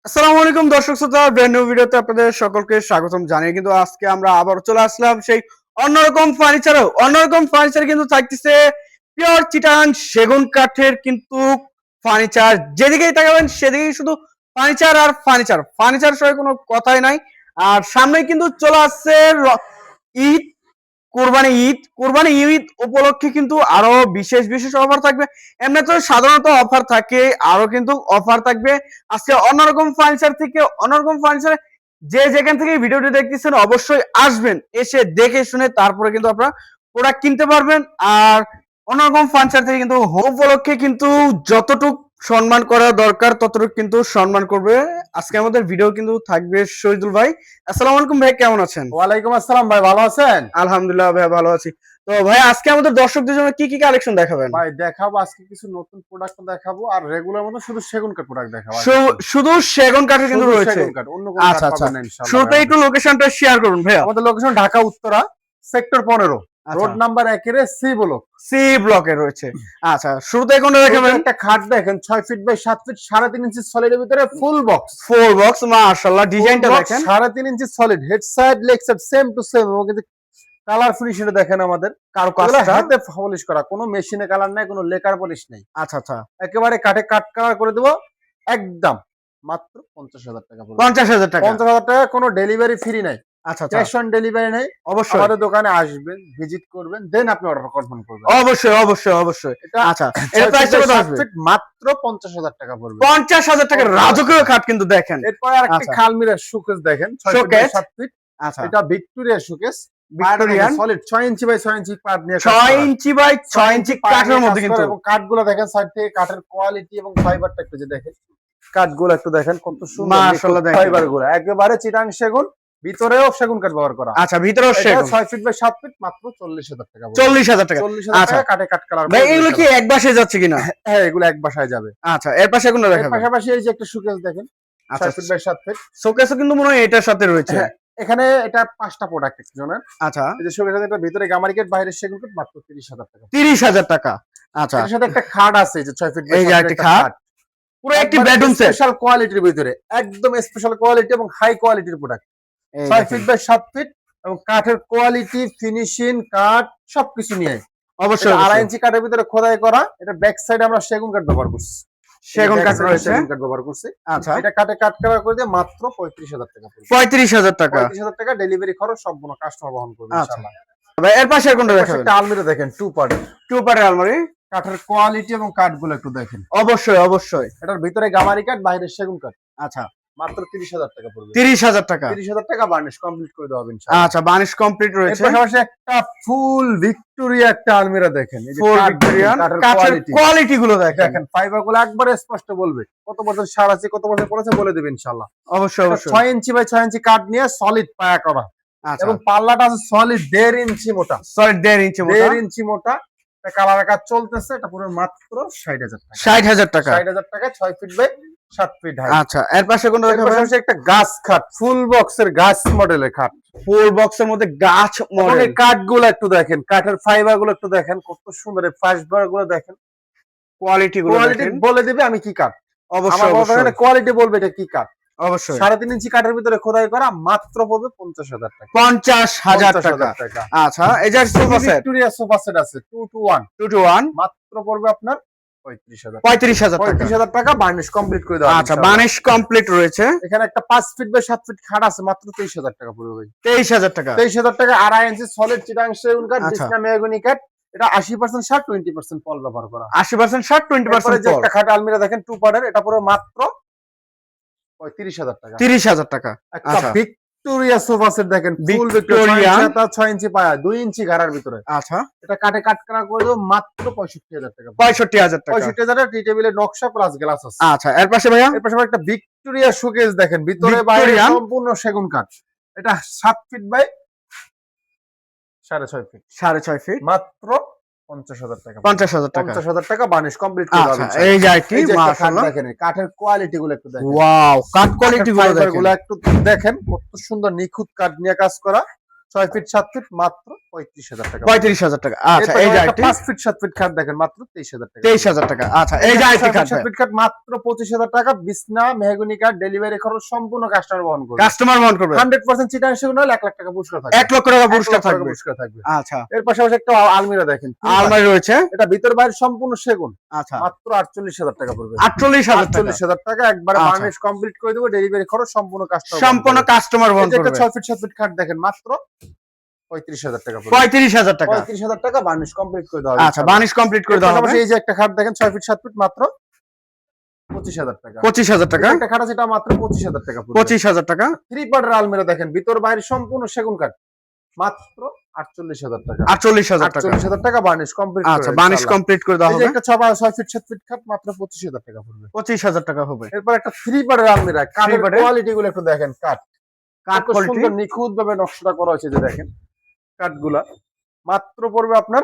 আসসালামু আলাইকুম দর্শক শ্রোতা, ব্র্যান্ড নিউ ভিডিওতে আপনাদের সকলকে স্বাগতম জানিয়ে কিন্তু আজকে আমরা আবার চলে আসলাম সেই অন্যরকম ফার্নিচার কিন্তু থাকতেছে পিওর চিটাগাং সেগুন কাঠের কিন্তু ফার্নিচার। যেদিকেই তাকাবেন সেদিকেই শুধু ফার্নিচার আর ফার্নিচার, ফার্নিচার সহ কোনো কথাই নাই। আর সামনে কিন্তু চলে আসছে ঈদ, কোরবানি ঈদ উপলক্ষে কিন্তু আরো বিশেষ বিশেষ অফার থাকবে। এমনি তো সাধারণত অফার থাকে, আরো কিন্তু অফার থাকবে আজকে অন্যরকম ফার্নিচার। যে যেখান থেকে ভিডিওটি দেখতেছেন অবশ্যই আসবেন, এসে দেখে শুনে তারপরে কিন্তু আপনারা প্রোডাক্ট কিনতে পারবেন। আর অন্যরকম ফার্নিচার থেকে কিন্তু হোম উপলক্ষে কিন্তু যতটুক সম্মান করা দরকার ততটুকু কিন্তু সম্মান করবে। আজকে আমাদের ভিডিও কিন্তু থাকবে শহীদুল ভাই। আসসালামু আলাইকুম ভাই, কেমন আছেন? ওয়ালাইকুম আসসালাম ভাই, ভালো আছেন? আলহামদুলিল্লাহ ভাই, ভালো আছি। তো ভাই আজকে আমাদের দর্শকদের জন্য কি কি কালেকশন দেখাবেন? ভাই দেখাবো আজকে কিছু নতুন প্রোডাক্ট দেখাবো, আর রেগুলার মতো শুধু সেগুন কাঠ প্রোডাক্ট দেখাবো। শুধু সেগুন কাঠের কিন্তু শুধু রয়েছে। সেগুন কাঠ, অন্য কোনো আচ্ছা কাঠ আচ্ছা, পাবেন না ইনশাআল্লাহ। শুরুতে একটু লোকেশনটা শেয়ার করুন ভাইয়া। আমাদের location Dhaka Uttara, sector 15, road number 1 এর সি ব্লকে রয়েছে। আচ্ছা, শুরুতে কোনটা দেখাবেন? একটা খাট দেখেন 6 ফিট বাই 7 ফিট, 3.5 ইঞ্চি সলিডের ভিতরে ফুল বক্স। মাশাআল্লাহ, ডিজাইনটা দেখেন। 3.5 inch solid, head side leg side same to same, এবং কিন্তু কালার ফিনিশিংটা দেখেন আমাদের কারুকাজটা হাতে পলিশ করা, কোনো মেশিনে কালার নাই, কোনো লেকার পলিশ নাই। আচ্ছা আচ্ছা, একেবারে কাঠে কাট কালার করে দেবো একদম মাত্র 50,000 টাকা। 50,000 টাকা। 50,000 টাকা, কোনো ডেলিভারি ফ্রি নাই, আচ্ছা আচ্ছা, ক্যাশ অন ডেলিভারি নাই। অবশ্যই আমাদের দোকানে আসবেন, ভিজিট করবেন, দেন আপনি অর্ডার কনফার্ম করবেন। অবশ্যই। আচ্ছা, এর প্রাইসটা কত আসবে? মাত্র 50,000 টাকা পড়বে। 50,000 টাকা রাজকীয় খাট কিন্তু দেখেন। এরপর আরেকটা খালমিরার শোকেস দেখেন, 6 ফিট বাই 7 ফিট। আচ্ছা, এটা Victoria showcase, Victorian solid 6 inch by 6 inch কাঠ নিয়ে 6 ইঞ্চি বাই 6 ইঞ্চি কাঠের মধ্যে কিন্তু। এবং কাঠগুলো দেখেন সাইড থেকে, কাঠের কোয়ালিটি এবং ফাইবারটা একটু যে দেখেন, কাঠগুলো একটু দেখেন কত সুন্দর মাশাআল্লাহ, দেখেন ফাইবারগুলো একেবারে চিটাং সেগুন, ভিতরেও সেগুন কাঠ ব্যবহার করা। আচ্ছা, ভিতরেও সেগুন। 6 ফিট বাই 7 ফিট, মাত্র 40,000 টাকা। 40,000 টাকা। 40,000 আচ্ছা, টাকা কাঠে কাঠ কালার। ভাই এগুলো কি এক বাসে যাচ্ছে কিনা? হ্যাঁ, এগুলো এক বাসায় যাবে। আচ্ছা, এর পাশে কোনটা এর দেখাবেন? পাশাপাশি এই যে একটা শোকেস দেখেন, 6 ফিট বাই 7 ফিট। শোকেসও কিন্তু মনে হয় এটার সাথে রয়েছে। হ্যাঁ, এখানে এটা 5টা প্রোডাক্ট একজনের। আচ্ছা, এই যে শোকেসের এটা ভিতরে গামারি কাঠ, বাইরে সেগুন কাঠ, মাত্র 30,000 টাকা। 30,000 টাকা। আচ্ছা, এর সাথে একটা খাট আছে, এই যে 6 ফিট বাই এই যে 7 একটা ফিট খাট, পুরো একটি বেডরুম সেট। স্পেশাল কোয়ালিটির ভিতরে, একদম স্পেশাল কোয়ালিটি এবং হাই কোয়ালিটির প্রোডাক্ট। 6 ফিট বাই 7 ফিট, এবং কাঠের কোয়ালিটি, ফিনিশিং, কাঠ সবকিছু নিয়ে অবশ্যই 2.5 ইঞ্চি কাঠের ভিতরে খোদাই করা। এটা ব্যাক সাইডে আমরা সেগুন কাঠ ব্যবহার করছি, সেগুন কাঠ রয়েছে। সেগুন কাঠ ব্যবহার করছি। আচ্ছা, এটা কাঠে কাট করা করে দিয়ে মাত্র 35,000 টাকা পড়বে। 35,000 টাকা। 35,000 টাকা ডেলিভারি খরচ সম্পূর্ণ কাস্টমার বহন করবে আচ্ছা, ইনশাআল্লাহ। ভাই এর পাশে কোনটা দেখাবেন? একটা আলমিরা দেখেন, 2 পার্টের, 2 পারের আলমারি। কাঠের কোয়ালিটি এবং কাঠগুলো একটু দেখেন। অবশ্যই। এটার ভিতরে গামারি কাঠ, বাইরে সেগুন কাঠ। আচ্ছা, মাত্র 30,000 টাকা পড়বে। 30,000 টাকা। 30,000 টাকা বার্নিশ কমপ্লিট করে দেওয়া হবে ইনশাআল্লাহ। আচ্ছা, বানিশ কমপ্লিট এর রয়েছে। পাশাপাশি একটা ফুল ভিক্টোরিয়া একটা আলমিরা দেখেন, এই যে ফুল কাঠ ভিক্টোরিয়ান কাঠের কাঠের কোয়ালিটি কোয়ালিটি গুলো দেখেন। দেখেন, ফাইবার গুলো একবারে স্পষ্ট বলবে, কত বছর সার আছে, কত বছর পড়েছে বলে দেবে ইনশাআল্লাহ। অবশ্যই 6 ইঞ্চি বাই 6 ইঞ্চি কাঠ নিয়ে সলিড পায়া করা, আচ্ছা, এবং পাল্লাটা আছে সলিড 1.5 ইঞ্চি মোটা। সরি 1.5 ইঞ্চি মোটা। 1.5 ইঞ্চি মোটা। এটা কালার কাজ চলতেছে, এটা পুরো মাত্র 60,000 টাকা। 60,000 টাকা। 60,000 টাকা, 6 ফিট বাই 7 ফিট হাইট। আচ্ছা, এর পাশে কোনটা এর দেখাবেন? পাশাপাশি একটা গাছ খাট, ফুল বক্সের গাছ মডেলের খাট। ফুল বক্সের মধ্যে গাছ মডেল। এই কাঠগুলো একটু দেখেন, কাঠের ফাইবার গুলো একটু দেখেন, কত সুন্দর। এই ফাইবার গুলো দেখেন, কোয়ালিটি গুলো কোয়ালিটি দেখেন। বলে দিবে আমি কি কাঠ। অবশ্যই আমার কোয়ালিটি বলবে এটা কি কাঠ। অবশ্যই 3.5 ইঞ্চি কাঠের ভিতরে খোদাই করা, মাত্র পড়বে 50,000 টাকা। 50,000 টাকা। আচ্ছা, এই যে sofa set, Victoria sofa set আছে 2 to 1, 2 to 1, মাত্র পড়বে আপনার 35,000। 35,000 টাকা। 35,000 টাকা বার্নিশ কমপ্লিট করে দেওয়া হবে আচ্ছা, ইনশাআল্লাহ। বানিশ কমপ্লিট রয়েছে। এখানে একটা 5 ফিট বাই 7 ফিট খাট আছে, মাত্র 23,000 টাকা পড়বে ভাই। 23,000 টাকা। 23,000 টাকা, 2.5 ইঞ্চি সলিড চিটাং সেগুন কাঠ, আচ্ছা, বিছনা মেহগনি কাঠ। এটা 80% সার, 20% পল ব্যবহার করা। 80% শার্ট, এরপরে 20% যে পর। একটা খাট আলমিরা দেখেন 2 পার্টের, এটা পুরো মাত্র 35,000 টাকা। 30,000 টাকা। একটা আচ্ছা, ভিক্টোরিয়া সোফা সেট দেখেন, ফুল ভিক্টোরিয়া, ভিক্টোরিয়া, 6 ইঞ্চি পায়া, 2 ইঞ্চি ঘাড়ার ভিতরে। আচ্ছা, এটা কাটে কাট করা করে দেবো মাত্র 65,000 টাকা। 65,000 টাকা। 65,000 টি টেবিলের নকশা প্লাস গ্লাস আছে। আচ্ছা, এর পাশে ভাইয়া? এর পাশাপাশি একটা ভিক্টোরিয়া শোকেস দেখেন, ভিতরে বাইরে ভিক্টোরিয়ান, সম্পূর্ণ সেগুন কাঠ। এটা 7 ফিট বাই 6.5 ফিট, 6.5 ফিট, মাত্র 50,000 টাকা। 50,000 টাকা। 50,000 টাকা বার্নিশ কমপ্লিট করে দেওয়া আচ্ছা, হবে। এই যে আইটি এই যে একটা খাট মাশাআল্লাহ। দেখেন, এই কাঠের কোয়ালিটি গুলো একটু দেখেন। ওয়াও, কাট কোয়ালিটি গুলো ফাইবার দেখেন। গুলো একটু দেখেন, কত সুন্দর নিখুঁত কাঠ নিয়ে কাজ করা। 6 ফিট 7 ফিট মাত্র 35,000 টাকা। 35,000 টাকা। আচ্ছা এই যে আরেকটি 5 ফিট 7 ফিট খাট দেখেন মাত্র 23,000 টাকা। 23,000 টাকা। আচ্ছা এই যে আরেকটি খাট 7 ফিট খাট মাত্র 25,000 টাকা। বিছনা মেহগনি কাঠ ডেলিভারি খরচ সম্পূর্ণ কাস্টমার বহন করবে। কাস্টমার বহন করবে। 100% চিটাং সেগুন হলে 1 লাখ টাকা পুরস্কার থাকবে। 1 লক্ষ টাকা পুরস্কার থাকবে। পুরস্কার থাকবে। আচ্ছা এর পাশাপাশি একটা আলমিরা দেখেন। আলমারি রয়েছে। এটা ভিতর বাইরে সম্পূর্ণ সেগুন। আচ্ছা মাত্র 48,000 টাকা পড়বে। 48,000 টাকা একবার বার্নিশ কমপ্লিট করে দেব। ডেলিভারি খরচ সম্পূর্ণ কাস্টমার বহন করবে। একটা 6 ফিট 7 ফিট খাট দেখেন মাত্র 35,000 টাকা পড়বে। 35,000 টাকা। 35,000 টাকা বার্নিশ কমপ্লিট করে দেওয়া হবে। আচ্ছা বার্নিশ কমপ্লিট করে দেওয়া হবে। এই যে একটা খাট দেখেন 6 ফিট 7 ফিট মাত্র 25,000 টাকা। 25,000 টাকা। একটা খাট আছে এটা মাত্র 25,000 টাকা পড়বে। 25,000 টাকা। 3 পার্টের আলমিরা দেখেন ভিতর বাইরে সম্পূর্ণ সেগুন কাঠ মাত্র 48,000 টাকা। 48,000 টাকা। 48,000 টাকা বার্নিশ কমপ্লিট করে। আচ্ছা বার্নিশ কমপ্লিট করে দেওয়া এই যে হবে। একটা 6 ফিট 7 ফিট খাট মাত্র 25,000 টাকা পড়বে। 25,000 টাকা হবে। এরপর একটা 3 পার্টের আলমিরা কাঠের কোয়ালিটি গুলো একটু দেখেন। কাঠ কোয়ালিটি সুন্দর নিখুঁত ভাবে নকশাটা করা হয়েছে যে দেখেন কাঠগুলা মাত্র পড়বে আপনার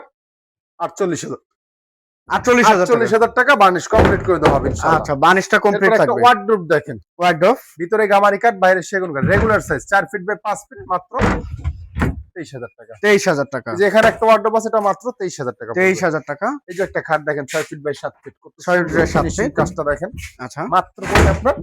48,000 48,000 টাকা বার্নিশ কমপ্লিট করে দেওয়া হবে ইনশাআল্লাহ। আচ্ছা বার্নিশটা কমপ্লিট একটা থাকবে। ওয়ার্ডরোব দেখেন। ওয়ার্ডরোব ভিতরে গামারি কাঠ বাইরে সেগুন কাঠ regular size 4 feet by 5 feet মাত্র 23,000 টাকা। 23,000 টাকা। যে এখানে একটা ওয়ার্ডরোব আছে এটা মাত্র 23,000 টাকা। 23,000 টাকা। এই যে একটা খাট দেখেন 6 feet by 7 feet 6 feet by 7 feet কাজটা দেখেন আচ্ছা মাত্র পড়বে আপনার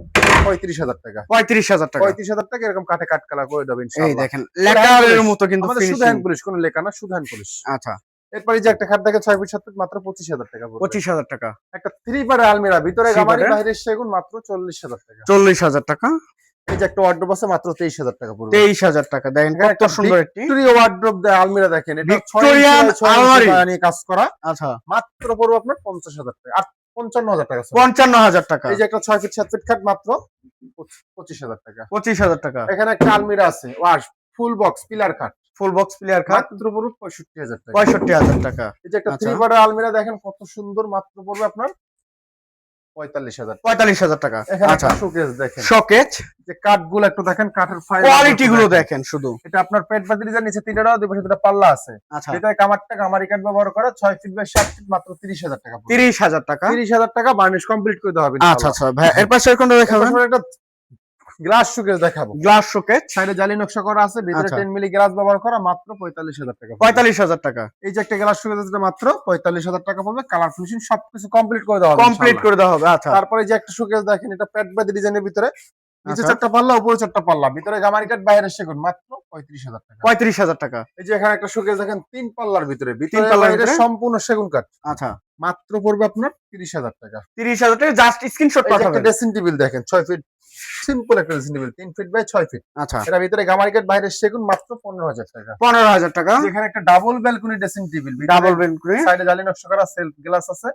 35,000 টাকা। 35,000 টাকা। 35,000 টাকা এরকম কাঠে কাট কালার করে দেবেন এই ইনশাআল্লাহ। দেখেন লেকারের মতো কিন্তু আমাদের ফিনিশিং। সুধান পুলিশ কোন লেখা না সুধান পুলিশ। আচ্ছা এরপরে যে একটা খাট দেখেন 6 ফিট 7 ফিট মাত্র 25,000 টাকা পড়বে। 25,000 টাকা। একটা 3 পারের আলমিরা ভিতরে Three গামারি পারের? বাইরে সেগুন মাত্র 40,000 টাকা। 40,000 টাকা। এই যে একটা ওয়ার্ডরোব আছে মাত্র 23,000 টাকা পড়বে। 23,000 টাকা। দেখেন কত সুন্দর একটি ভিক্টোরিয়া ওয়ার্ডরোব দেয় আলমিরা দেখেন এটা ভিক্টোরিয়ান 6 আলমারি নিয়ে কাজ করা আচ্ছা মাত্র পড়বে আপনার 50,000 টাকা। 55,000 টাকা। 55,000 টাকা। এই যে একটা 6 ফিট 7 ফিট খাট মাত্র 25,000 টাকা। 25,000 টাকা। এখানে একটা আলমিরা আছে ওয়াশ ফুল বক্স পিলার খাট ফুল বক্স প্লেয়ার খাট মাত্র পড়বে 65,000 টাকা। 65,000 টাকা। এই যে একটা আচ্ছা। 3 পার্টের আলমিরা দেখেন কত সুন্দর মাত্র পড়বে আপনার 45,000 টাকা। 45,000 টাকা। এখানে আচ্ছা একটা শোকেস দেখেন শোকেজ যে কাঠগুলো একটু দেখেন কাঠের ফাইবার কোয়ালিটি গুলো দেখেন শুধু। এটা আপনার পেট পাতি ডিজাইন নিচে 3টা দুই পাশে দুটো পাল্লা আছে। আচ্ছা এটা কামারটা কামারি কাঠ ব্যবহার করা 6 ফিট বাই 7 ফিট মাত্র 30,000 টাকা। 30,000 টাকা। 30,000 টাকা বার্নিশ কমপ্লিট করে দেওয়া হবে আচ্ছা আচ্ছা ভাই এর পাশে কোনটা দেখাবেন? ইনশাআল্লাহ। একটা গ্লাস শোকেস দেখাবো। গ্লাস শোকেজ সাইডে জালি নকশা করা আছে ভিতরে আচ্ছা। 10 মিলি গ্লাস ব্যবহার করা মাত্র 45,000 টাকা। 45,000 টাকা। এই যে একটা গ্লাস শোকেস আছে মাত্র 45,000 টাকা পড়বে। কালার ফিনিশিং সবকিছু কমপ্লিট করে দেওয়া হবে কমপ্লিট করে দেওয়া হবে। আচ্ছা তারপরে যে একটা শোকেস দেখেন এটা পেট বাদি ডিজাইনের ভিতরে নিচে আচ্ছা। 4টা পাল্লা উপরে 4টা পাল্লা ভিতরে গামারি কাঠ বাইরে সেগুন মাত্র 35,000 টাকা। 35,000 টাকা। এই যে এখানে একটা শোকেস দেখেন 3 পাল্লার ভিতরে পাল্লার বাইরে ভিতরে? সম্পূর্ণ সেগুন কাঠ আচ্ছা মাত্র পড়বে আপনার 30,000 টাকা। 30,000 টাকা জাস্ট স্ক্রিনশট এই যে একটা পাঠাবেন। ড্রেসিং টেবিল দেখেন 6 ফিট সিম্পল একটা dressing table 3 feet by 6 feet আচ্ছা এটা ভিতরে গামারি কাঠ বাইরে সেগুন মাত্র 15,000 টাকা। 15,000 টাকা। যেখানে একটা double balcony dressing table double bed করে সাইডে জালি নকশা করা সেলফ গ্লাস আছে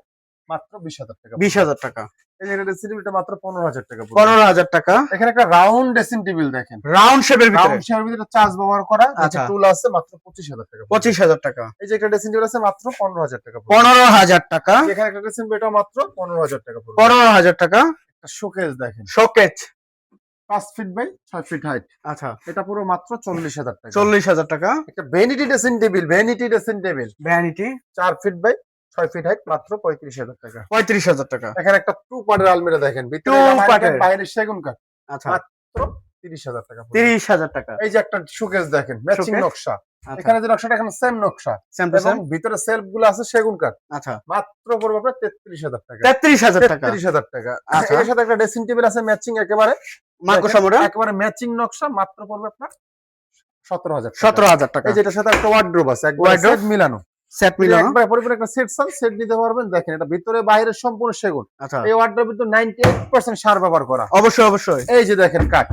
মাত্র 20,000 টাকা। 20,000 টাকা। এই যে ড্রেসিং টেবিলটা মাত্র 15,000 টাকা পড়বে। 15,000 টাকা। এখানে একটা রাউন্ড ড্রেসিং টেবিল দেখেন রাউন্ড শেপের ভিতরে রাউন্ড শেপের ভিতরে চার্জ ব্যবহার করা আচ্ছা। আচ্ছা টুল আছে মাত্র 25,000 টাকা। 25,000 টাকা। এই যে একটা ড্রেসিং টেবিল আছে মাত্র 15,000 টাকা পড়বে। 15,000 টাকা। এখানে একটা ড্রেসিং টেবিল এটা মাত্র 15,000 টাকা পড়বে। 15,000 টাকা। একটা শোকেস দেখেন showcase 5 feet by 6 feet height আচ্ছা এটা পুরো মাত্র 40,000 টাকা। 40,000 টাকা। একটা vanity dressing table vanity 4 feet by 6 feet height মাত্র 35,000 টাকা। 35,000 টাকা। এখানে একটা 2 পার্টের আলমিরা দেখেন ভিতরে Two গামারি পার্টের। কাঠ, বাইরে সেগুন কাঠ আচ্ছা মাত্র 30,000 টাকা পড়বে। 30,000 টাকা। এই যে একটা শোকেস দেখেন ম্যাচিং Showcase? নকশা আচ্ছা এখানে যে নকশাটা এখানে সেম নকশা সেম টু এবং সেম। ভিতরে সেলফ গুলো আছে সেগুন কাঠ আচ্ছা মাত্র পড়বে আপনার 33,000 টাকা। 33,000 টাকা। 33,000 টাকা। আচ্ছা। এর সাথে একটা ড্রেসিং টেবিল আছে ম্যাচিং একেবারে মাকড়সা মোড়া একেবারে ম্যাচিং নকশা মাত্র পড়বে আপনার 17,000 টাকা। 17,000 টাকা। এই যেটার সাথে একটা ওয়ার্ডরোব আছে একবার Wardrobe? সেট মিলানো সেট মিলানো একবার পরিপূর্ণ একটা সেট সাল সেট দিতে পারবেন দেখেন এটা ভিতরে বাইরে সম্পূর্ণ সেগুন। আচ্ছা এই ওয়ার্ডরোবের তো 98% সার ব্যবহার করা। অবশ্যই অবশ্যই এই যে দেখেন কাঠ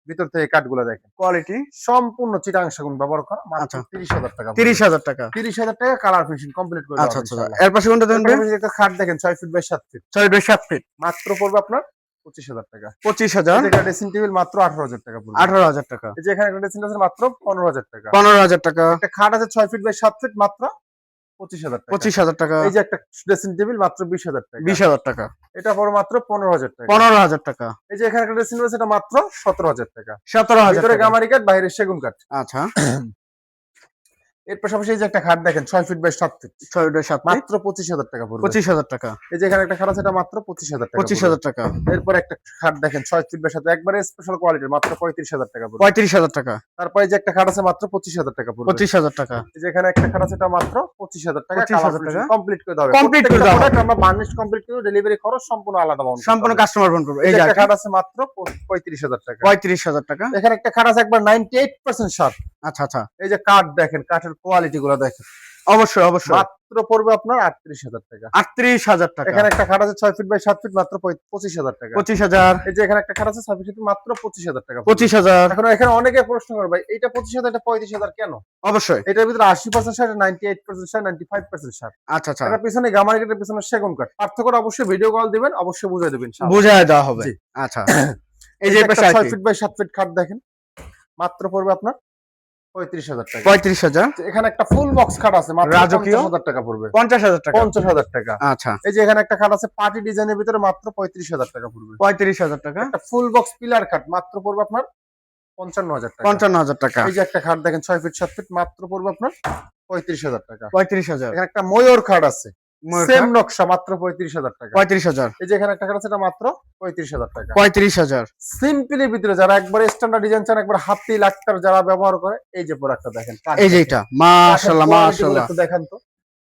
ভিতর থেকে কাঠগুলো দেখেন কোয়ালিটি সম্পূর্ণ চিটাং সেগুন ব্যবহার করা মাত্র আচ্ছা। 30,000 টাকা। 30,000 টাকা। 30,000 টাকা কালার ফিনিশিং কমপ্লিট করে আচ্ছা দেওয়া আচ্ছা হবে ইনশাআল্লাহ। এর পাশে কোনটা দেবেন? এরপরে একটা খাট দেখেন 6 feet by 7 feet 6 by 7 feet মাত্র পড়বে আপনার 25,000 টাকা। 25,000। এটা ড্রেসিং টেবিল মাত্র 18,000 টাকা পড়বে। 18,000 টাকা। এই যে এখানে একটা ড্রেসিং টেবিল আছে মাত্র 15,000 টাকা। 15,000 টাকা। একটা খাট আছে 6 ফিট বাই 7 ফিট মাত্র 25,000 টাকা। 25,000 টাকা। এই যে একটা ড্রেসিং টেবিল মাত্র 20,000 টাকা। 20,000 টাকা। এটা পড়বে মাত্র 15,000 টাকা। 15,000 টাকা। এই যে এখানে একটা ড্রেসিং টেবিল আছে এটা মাত্র 17,000 টাকা। 17,000 ভিতরে টাকা। গামারি কাঠ বাইরে সেগুন কাঠ আচ্ছা এর পাশাপাশি এই যে একটা খাট দেখেন 6 ফিট বাই 7 ফিট 6 বাই 7 মাত্র 25,000 টাকা পড়বে। 25,000 টাকা। এই যে এখানে একটা খাট আছে এটা মাত্র 25,000 টাকা। 25,000 টাকা। এরপর একটা খাট দেখেন 6 ফিট বাই 7 একবারে স্পেশাল কোয়ালিটির মাত্র 35,000 টাকা পড়বে। 35,000 টাকা। তারপরে এই যে একটা খাট আছে মাত্র 25,000 টাকা পড়বে। 25,000 টাকা। এই যে এখানে একটা খাট আছে এটা মাত্র 25,000 টাকা। 25,000 টাকা কমপ্লিট করে দাও। কমপ্লিট করে দাও। আমরা বার্নিশ কমপ্লিট করে ডেলিভারি খরচ সম্পূর্ণ আলাদা বহন করতে সম্পূর্ণ হবে। কাস্টমার বহন করবে। এই এই যে যে একটা খাট আছে মাত্র 35,000 টাকা। 35,000 টাকা। এখানে একটা খাট আছে একবার 98% শার্প। আচ্ছা আচ্ছা। এই যে কাঠ দেখেন, কাঠের কোয়ালিটি গুলো দেখেন। অবশ্যই অবশ্যই। মাত্র পড়বে আপনার 38,000 টাকা। 38,000 টাকা। এখানে একটা খাট আছে 6 ফিট বাই 7 ফিট মাত্র 25,000 টাকা। 25,000। এই যে এখানে একটা খাট আছে 6 ফিট মাত্র 25,000 টাকা। 25,000। এখন এখানে অনেকে প্রশ্ন করে ভাই এইটা 25,000 এটা 35,000 কেন? অবশ্যই। এটার ভিতরে 80% শার্ট, 98% শার্ট, 95% শার্ট। আচ্ছা আচ্ছা। এটা পিছনে গামারি কাঠের পিছনে সেগুন কাঠ। পার্থক্যটা অবশ্যই ভিডিও কল দিবেন, অবশ্যই বুঝিয়ে দিবেন ইনশাআল্লাহ। বুঝায় দেওয়া হবে। জি। আচ্ছা। এই যে পাশে 6 ফিট বাই 7 ফিট খাট দেখেন মাত্র পড়বে আপনার 35,000 টাকা। 35,000। এখানে একটা ফুল বক্স খাট আছে মাত্র রাজকীয় 50,000 টাকা পড়বে। 50,000 টাকা। 50,000 টাকা। আচ্ছা। এই যে এখানে একটা খাট আছে পার্টি ডিজাইনের ভিতরে মাত্র 35,000 টাকা পড়বে। 35,000 টাকা। একটা ফুল বক্স পিলার খাট মাত্র পড়বে আপনার 55,000 টাকা। 55,000 টাকা। এই যে একটা খাট দেখেন 6 ফিট 7 ফিট মাত্র পড়বে আপনার 35,000 টাকা। 35,000। এখানে একটা ময়ূর খাট আছে ময়ূর সেম খাট। নকশা মাত্র 35,000 টাকা। 35,000। এই যে এখানে একটা খাট আছে এটা মাত্র 35,000 টাকা। 35,000। সিম্পলের ভিতরে যারা একবার স্ট্যান্ডার্ড ডিজাইন চান, একবার হাতি লাক্তার যারা ব্যবহার করে, এই যে প্রোডাক্টটা দেখেন। এই যে এটা মাশাআল্লাহ মাশাআল্লাহ। একটু দেখান তো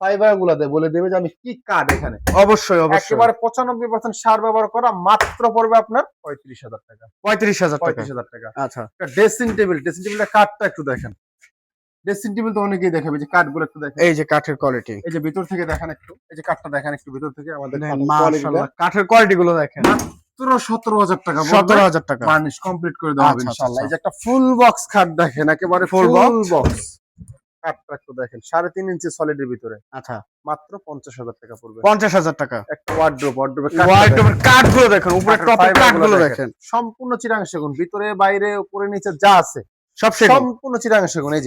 ফাইবার গুলা বলে দেবে যে আমি কি কাঠ এখানে। অবশ্যই অবশ্যই। একেবারে 95% সার ব্যবহার করা মাত্র পড়বে আপনার 35,000 টাকা। 35,000 টাকা। 35,000 টাকা। আচ্ছা। একটা ড্রেসিং টেবিলটা কাঠটা একটু দেখেন। ড্রেসিং টেবিল তো অনেকেই দেখাবে, যে কাঠগুলো একটু দেখেন। এই যে কাঠের কোয়ালিটি। এই যে ভিতর থেকে দেখেন একটু, এই যে কাঠটা দেখেন একটু ভিতর থেকে আমাদের মাশাআল্লাহ কাঠের কোয়ালিটি গুলো দেখেন। মাত্র 17,000 টাকা। 17,000 টাকা। বার্নিশ কমপ্লিট করে দেওয়া হবে আচ্ছা, ইনশাআল্লাহ। আচ্ছা। এই যে একটা ফুল বক্স খাট দেখেন, একেবারে ফুল বক্স কাঠটা একটু দেখেন 3.5 ইঞ্চি সলিডের ভিতরে। আচ্ছা। মাত্র 50,000 টাকা পড়বে। 50,000 টাকা। একটা ওয়ার্ডরোবের কাঠগুলো দেখেন, উপরে টপের কাঠগুলো দেখেন। সম্পূর্ণ চিরাং সেগুন, ভিতরে বাইরে উপরে নিচে যা আছে সব সেগুন। সম্পূর্ণ চিরাং সেগুন। এই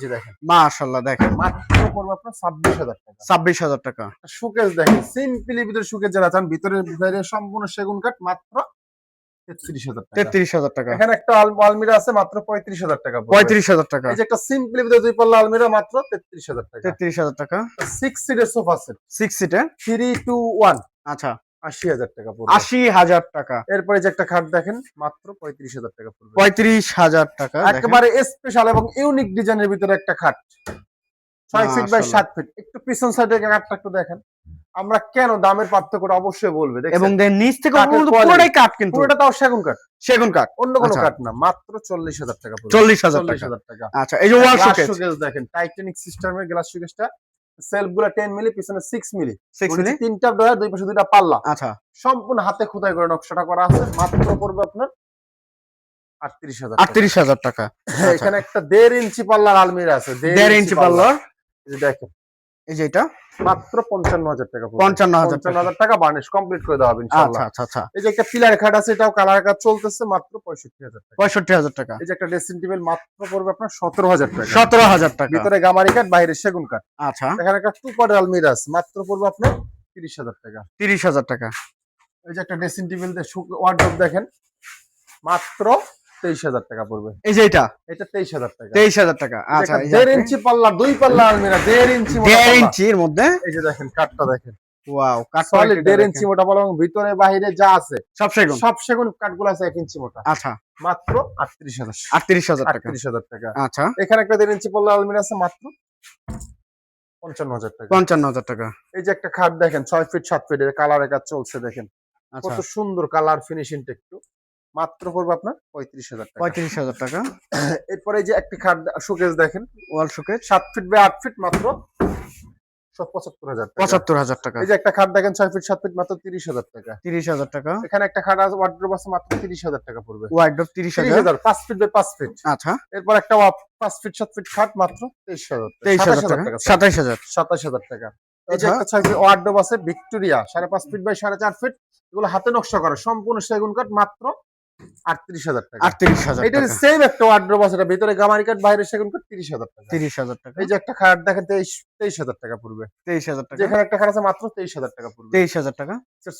যে দেখেন মাশাআল্লাহ দেখেন। মাত্র পড়বে আপনার 26,000 টাকা। 26,000 টাকা। শোকেস দেখেন, সিম্পলি ভিতরে শোকেস যারা চান, ভিতরে বাইরে সম্পূর্ণ সেগুন কাঠ মাত্র 33,000 টাকা। 33,000 টাকা। এখানে একটা আলমিরা আছে মাত্র 35,000 টাকা। 35,000 টাকা। এই যে একটা সিম্পলি ভিতরে দুই পাল্লা আলমিরা মাত্র 33,000 টাকা। 33,000 টাকা। 6 সিটের সোফা সেট 6 সিটে 3 to 1 আচ্ছা 80,000 টাকা পড়বে। 80,000 টাকা। এরপরে যে একটা খাট দেখেন মাত্র 35,000 টাকা পড়বে। 35,000 টাকা। একেবারে স্পেশাল এবং ইউনিক ডিজাইনের ভিতরে একটা খাট 6 ফিট বাই 7 ফিট। একটু পিছন সাইডে কাঠটা একটু দেখেন। আমরা কেন দামের পার্থক্যটা অবশ্যই বলবে এবং নিচ থেকে কাঠের পুরোটাই কাঠ, কিন্তু পুরোটা তাও সেগুন কাঠ, সেগুন কাঠ, অন্য কোনো আচ্ছা। কাঠ না। মাত্র 40,000 টাকা পড়বে। 40,000 টাকা। আচ্ছা। এই যে ওয়াল শোকেস দেখেন, টাইটানিক সিস্টেমের গ্লাস শোকেসটা, সেলফ গুলা 10 মিলি, পিছনে 6 মিলি, 6 মিলি, তিনটা ডয়ার, দুই পাশে দুইটা পাল্লা। আচ্ছা। সম্পূর্ণ হাতে খোদাই করে নকশাটা করা আছে। মাত্র পড়বে আপনার 38,000 টাকা। 38,000 টাকা। এখানে একটা 1.5 ইঞ্চি পাল্লার আলমিরা আছে, 1.5 ইঞ্চি পাল্লার। এই যে দেখেন, এই যে এটা মাত্র 55,000 টাকা। 55,000 টাকা বার্নিশ কমপ্লিট করে দেওয়া হবে ইনশাআল্লাহ। আচ্ছা আচ্ছা। এই যে একটা পিলার খাট আছে, এটাও কালার কাজ চলতেছে, মাত্র 65,000 টাকা। 65,000 টাকা। এই যে একটা ড্রেসিং টেবিল মাত্র পড়বে আপনার 17,000 টাকা। 17,000 টাকা। ভিতরে গামারি কাঠ, বাইরে সেগুন কাঠ। আচ্ছা। এখানে একটা 2 পার্ট আলমিরা আছে, মাত্র পড়বে আপনার 30,000 টাকা। 30,000 টাকা। এই যে একটা ড্রেসিং টেবিল ওয়ার্ডরোব দেখেন, মাত্র 23,000 টাকা পড়বে। এই যে এটা 23,000 টাকা। 23,000 টাকা। আচ্ছা। 1.5 ইঞ্চি পাল্লা, দুই পাল্লা আলমিরা, 1.5 ইঞ্চি 1.5 ইঞ্চির মধ্যে। এই যে দেখেন কাঠটা দেখেন, ওয়াও, কাঠ সলিড 1.5 ইঞ্চি মোটা পাল্লা, এবং ভিতরে বাইরে যা আছে সব সেগুন। সব সেগুন কাঠগুলো আছে 1 ইঞ্চি মোটা। আচ্ছা। মাত্র 38,000 38,000 টাকা। 38,000 টাকা। আচ্ছা। এখানে একটা 1.5 ইঞ্চি পাল্লা আলমিরা আছে, মাত্র 55,000 টাকা। 55,000 টাকা। এই যে একটা খাট দেখেন 6 ফিট 7 ফিট, এর কালারের কাজ চলছে দেখেন, আচ্ছা। কত সুন্দর কালার ফিনিশিংটা একটু। মাত্র পড়বে আপনার 35,000 টাকা। 35,000 টাকা। এরপরে এই যে একটা খাট শোকেস দেখেন, wall showcase 7 feet by 8 feet, মাত্র 75,000 টাকা। 75,000 টাকা। এই যে একটা খাট দেখেন 6 ফিট 7 ফিট, মাত্র 30,000 টাকা। 30,000 টাকা। এখানে একটা খাট আছে ওয়ার্ডরোব আছে, মাত্র 30,000 টাকা পড়বে। ওয়াইড্রপ 30,000। 30,000 5 ফিট বাই 5 ফিট। আচ্ছা। এরপর একটা 5 ফিট 7 ফিট খাট, মাত্র 23,000 টাকা। 23,000 টাকা। 27,000। 27,000 টাকা। এই যে একটা 6 ফিট ওয়ার্ডরোব আছে ভিক্টোরিয়া, 5.5 ফিট বাই 4.5 ফিট, এগুলো হাতে নকশা করা, সম্পূর্ণ সেগুন কাঠ, মাত্র 38,000 টাকা। 38,000 এটার টাকা। সেম একটা ওয়ার্ডরোব আছে, এটা ভিতরে গামারি কাঠ, বাইরে সেগুন কাঠ, 30,000 টাকা। 30,000 টাকা। এই যে একটা খাট দেখেন 23,000 টাকা পড়বে। 23,000 টাকা। যেখানে একটা খাট আছে মাত্র 23,000 টাকা পড়বে। 23,000 টাকা।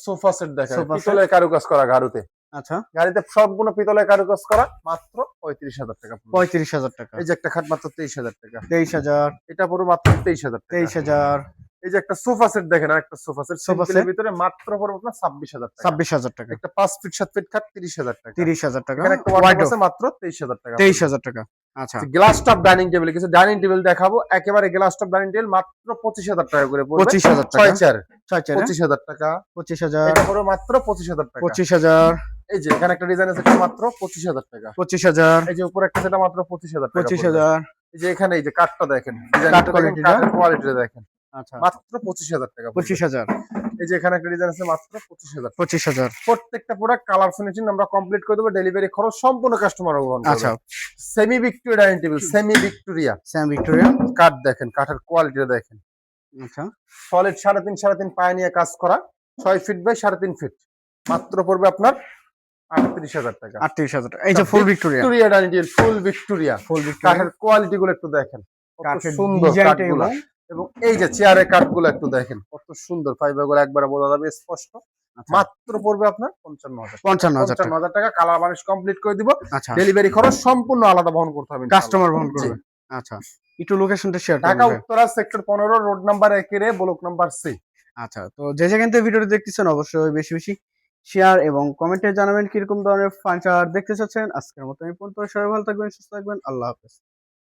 সোফা সেট দেখেন, সোফা সেট। পিতলের কারুকাজ করা গারুতে, আচ্ছা, গাড়িতে সম্পূর্ণ পিতলের কারুকাজ করা, মাত্র 35,000 টাকা। 35,000 টাকা। এই যে একটা খাট মাত্র 23,000 টাকা। 23,000, এটা পুরো মাত্র 23,000 টাকা। 23,000, এই যে একটা সোফা সেট দেখেন, আরেকটা সোফা সেট সোফা সিম্পলের সেট ভিতরে মাত্র পড়বে আপনার 26,000 টাকা। 26,000 টাকা। একটা 5 ফিট 7 ফিট খাট 30,000 টাকা। 30,000 টাকা। এখানে একটা ওয়ার্ডরোব আছে মাত্র 23,000 টাকা। 23,000 টাকা। আচ্ছা, গ্লাস টপ ডাইনিং টেবিল, কিছু ডাইনিং টেবিল দেখাবো, একেবারে গ্লাস টপ ডাইনিং টেবিল মাত্র 25,000 টাকা করে পড়বে। 25,000 টাকা। 6 চেয়ার 6 চেয়ার 25,000 টাকা। 25,000, এটা পড়বে মাত্র 25,000 টাকা। 25,000, এই যে এখানে একটা ডিজাইন আছে, এটা মাত্র 25,000 টাকা। 25,000, এই যে উপরে একটা সেটা মাত্র 25,000 টাকা। 25,000। এই যে এখানে এই যে কাঠটা দেখেন, কাঠ কোয়ালিটিটা। কাঠের কোয়ালিটিটা দেখেন, আচ্ছা, মাত্র 25,000 টাকা। 25,000, এই যে এখানে একটা ডিজাইন আছে মাত্র 25,000। 25,000। প্রত্যেকটা প্রোডাক্ট কালার ফিনিশিং আমরা কমপ্লিট করে দেবো, ডেলিভারি খরচ সম্পূর্ণ কাস্টমার বহন করবে। আচ্ছা, semi Victoria dining table, semi Victoria Sam Victoria. কাঠ দেখেন, কাঠের কোয়ালিটিটা দেখেন, আচ্ছা, সলিড 3.5 পায়ে নিয়ে কাজ করা, 6 ফিট বাই 3.5 ফিট, মাত্র পড়বে আপনার 38,000 টাকা। 38,000 টাকা। এই যে ফুল ভিক্টোরিয়া। ভিক্টোরিয়া ডাইনিং টেবিল, ফুল ভিক্টোরিয়া। ফুল ভিক্টোরিয়া। কাঠের কোয়ালিটি গুলো একটু দেখেন, কত কাঠের সুন্দর ডিজাইনটা কাঠগুলো, এবং এই যে চেয়ারের কাঠগুলো একটু দেখেন, কত সুন্দর, ফাইবার গুলো একবারে বোঝা যাবে স্পষ্ট। মাত্র পড়বে আপনার 55,000 টাকা। 55,000 টাকা। 55,000 টাকা কালার বানিশ কমপ্লিট করে দিব। আচ্ছা, ডেলিভারি খরচ সম্পূর্ণ আলাদা বহন করতে হবে কাস্টমার বহন করবে। আচ্ছা, একটু লোকেশনটা শেয়ার ঢাকা করুন। উত্তরা সেক্টর 15 রোড নাম্বার 1 এর ব্লক নাম্বার সি। আচ্ছা, তো যে যেখান থেকে ভিডিওটি দেখতেছেন অবশ্যই বেশি বেশি শেয়ার এবং কমেন্টে জানাবেন কিরকম ধরনের ফার্নিচার দেখতে চাচ্ছেন। আজকের মতো এই পর্যন্ত, সবাই ভালো থাকবেন, সুস্থ থাকবেন, আল্লাহ হাফেজ।